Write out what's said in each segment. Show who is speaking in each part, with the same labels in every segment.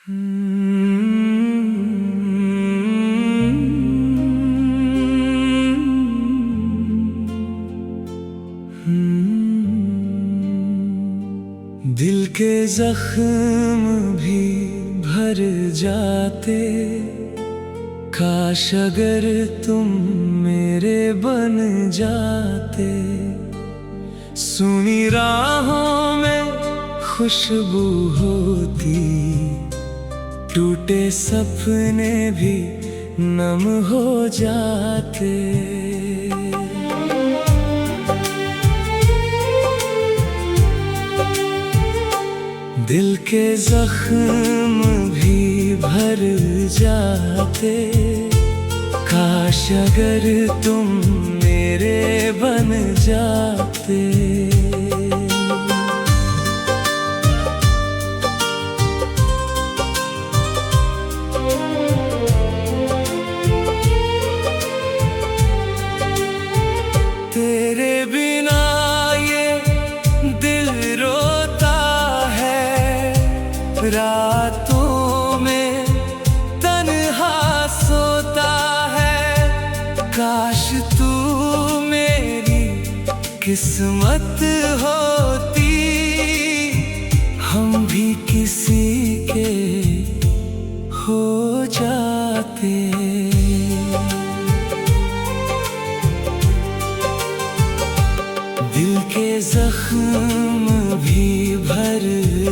Speaker 1: दिल के जख्म भी भर जाते, काश अगर तुम मेरे बन जाते। सुनी राहों में खुशबू होती, टूटे सपने भी नम हो जाते। दिल के जख्म भी भर जाते, काश अगर तुम मेरे बन जाते। तेरे बिना ये दिल रोता है, रातों में तन्हा सोता है। काश तू मेरी किस्मत होती, हम भी किसी के हो जाते। दिल के जख्म भी भर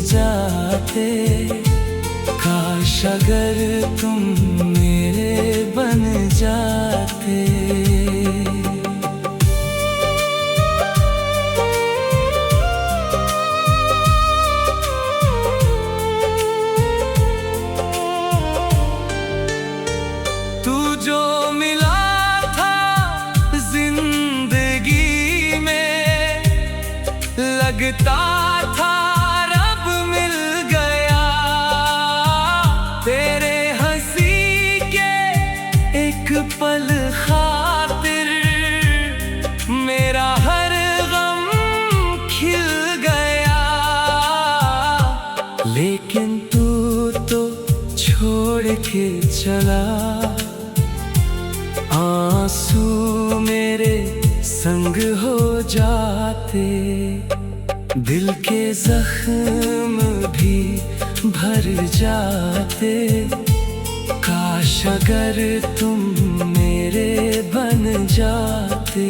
Speaker 1: जाते, काश अगर तुम मेरे बन जाते। तू जो मिला था जिंदगी में, लगता था रब मिल गया। तेरे हंसी के एक पल खातिर मेरा हर गम खिल गया। लेकिन तू तो छोड़ के चला, आंसू मेरे संग हो जाते। दिल के जख्म भी भर जाते, काश अगर तुम मेरे बन जाते।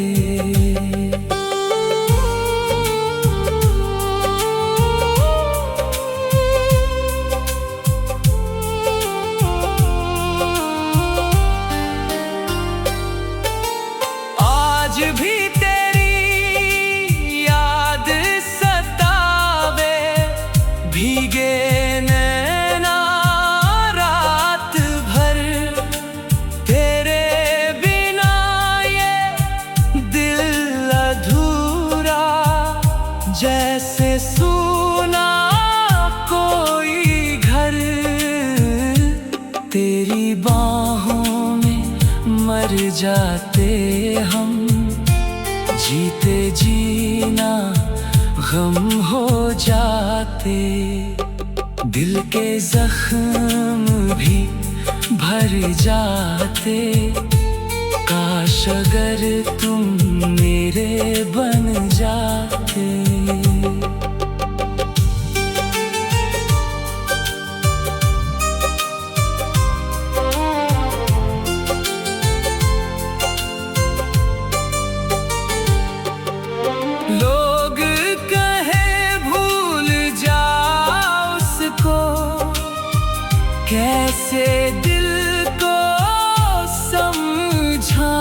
Speaker 1: आज भी भीगे नैना रात भर, तेरे बिना ये दिल अधूरा, जैसे सूना कोई घर। तेरी बाहों में मर जाते हम, जीते जीना गम हो जाते। दिल के जख्म भी भर जाते, काश अगर तुम मेरे बन जाते। कैसे दिल को समझाऊं,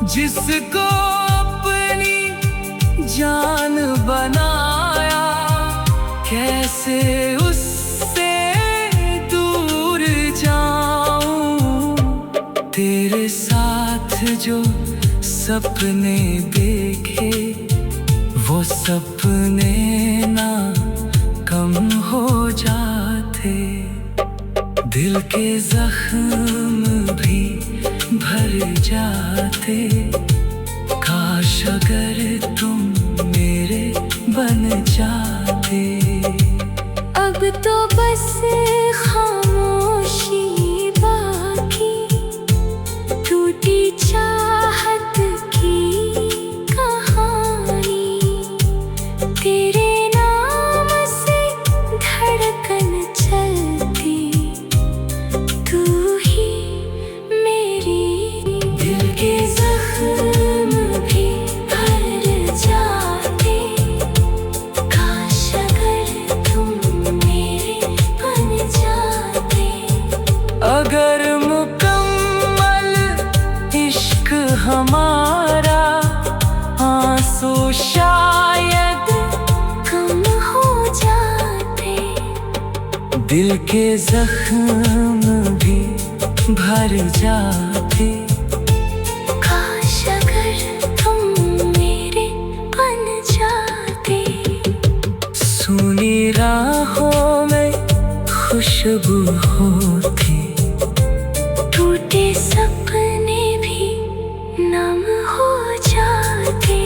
Speaker 1: जिसको अपनी जान बनाया। कैसे उससे दूर जाऊं, तेरे साथ जो सपने देखे, वो सपने ना कम हो जाते। दिल के जख्म भी भर जाते, काश अगर तुम मेरे बन जाते।
Speaker 2: अब तो बस खामोशी बाकी, टूटी चाहत की कहानी। तेरे नाम से धड़कन चलती, तू ही मेरी। दिल के जख्म भी भर जाते, काश अगर तुम मेरे बन जाते।
Speaker 1: अगर मुकम्मल इश्क हमारा, आंसू शायद
Speaker 2: कम हो जाते।
Speaker 1: दिल के जख्म भी भर जाते,
Speaker 2: काश अगर तुम मेरे बन जाते।
Speaker 1: सूनी राहों में खुशबू होती,
Speaker 2: टूटे सपने भी नम हो जाते।